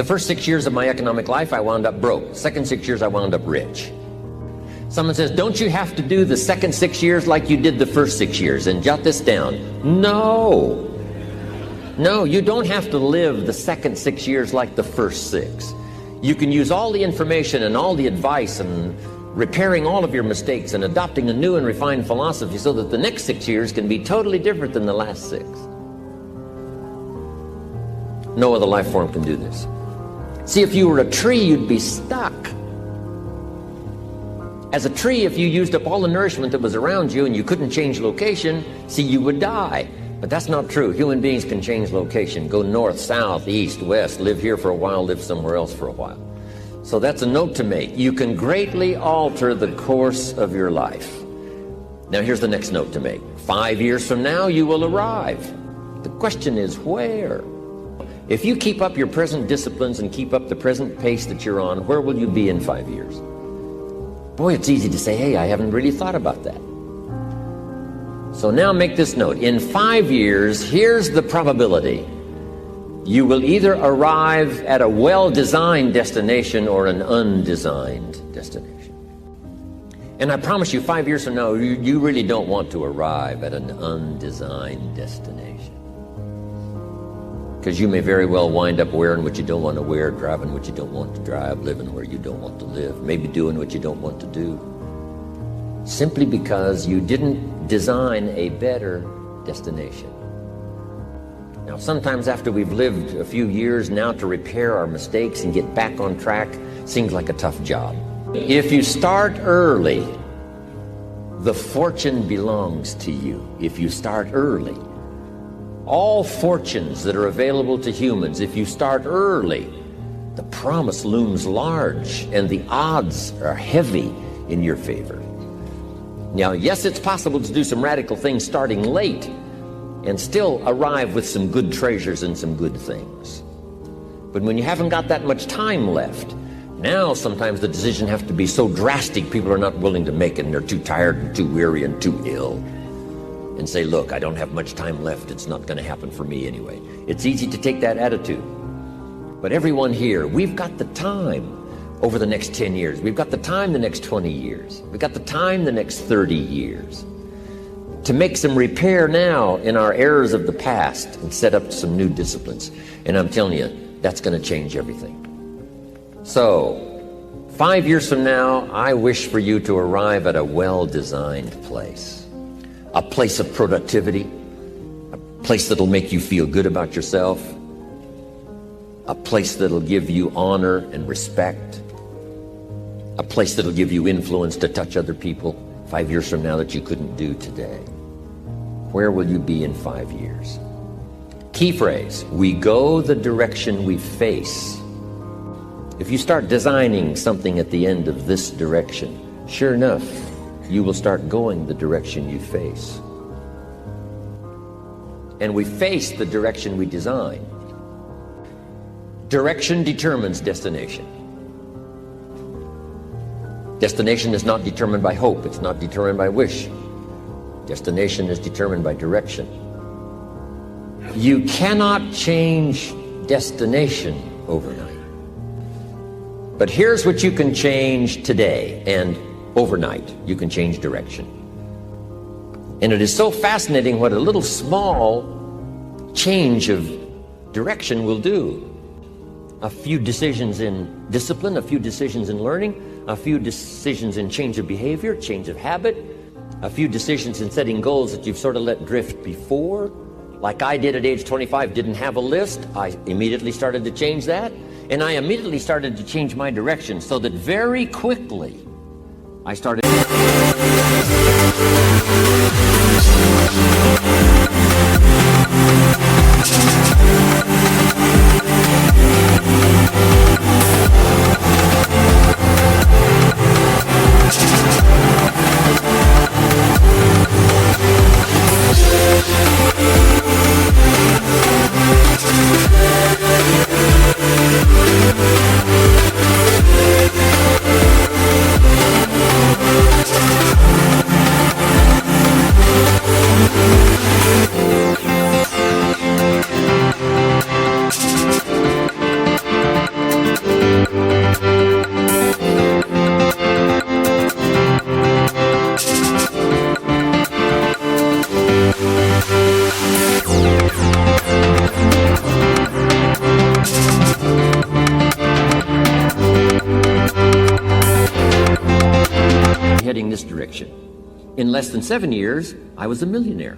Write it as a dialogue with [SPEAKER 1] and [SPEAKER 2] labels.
[SPEAKER 1] The first 6 years of my economic life, I wound up broke. Second 6 years, I wound up rich. Someone says, don't you have to do the second 6 years like you did the first 6 years? And jot this down. No. No, you don't have to live the second 6 years like the first 6. You can use all the information and all the advice and repairing all of your mistakes and adopting a new and refined philosophy so that the next 6 years can be totally different than the last 6. No other life form can do this. See, if you were a tree, you'd be stuck. As a tree, if you used up all the nourishment that was around you and you couldn't change location, see, you would die. But that's not true. Human beings can change location, go north, south, east, west, live here for a while, live somewhere else for a while. So that's a note to make. You can greatly alter the course of your life. Now here's the next note to make. 5 years from now, you will arrive. The question is where? If you keep up your present disciplines and keep up the present pace that you're on, where will you be in 5 years? Boy, it's easy to say, hey, I haven't really thought about that. So now make this note. In 5 years, here's the probability. You will either arrive at a well-designed destination or an undesigned destination. And I promise you, 5 years from now, you really don't want to arrive at an undesigned destination. Because you may very well wind up wearing what you don't want to wear, driving what you don't want to drive, living where you don't want to live, maybe doing what you don't want to do. Simply because you didn't design a better destination. Now, sometimes after we've lived a few years now to repair our mistakes and get back on track seems like a tough job. If you start early, the fortune belongs to you. If you start early. All fortunes that are available to humans, if you start early, the promise looms large and the odds are heavy in your favor. Now, yes, it's possible to do some radical things starting late and still arrive with some good treasures and some good things. But when you haven't got that much time left, now sometimes the decision has to be so drastic people are not willing to make it and they're too tired and too weary and too ill. And say, look, I don't have much time left. It's not going to happen for me anyway. It's easy to take that attitude. But everyone here, we've got the time over the next 10 years. We've got the time the next 20 years. We've got the time the next 30 years to make some repair now in our errors of the past and set up some new disciplines. And I'm telling you, that's going to change everything. So, 5 years from now, I wish for you to arrive at a well-designed place. A place of productivity, a place that'll make you feel good about yourself, a place that'll give you honor and respect, a place that'll give you influence to touch other people 5 years from now that you couldn't do today. Where will you be in 5 years? Key phrase, we go the direction we face. If you start designing something at the end of this direction, sure enough, you will start going the direction you face. And we face the direction we design. Direction determines destination. Destination is not determined by hope. It's not determined by wish. Destination is determined by direction. You cannot change destination overnight. But here's what you can change today, and overnight, you can change direction. And it is so fascinating what a little small change of direction will do. A few decisions in discipline, a few decisions in learning, a few decisions in change of behavior, change of habit, a few decisions in setting goals that you've sort of let drift before. Like I did at age 25, didn't have a list. I immediately started to change that. And I immediately started to change my direction so that very quickly, I started. in less than 7 years, I was a millionaire.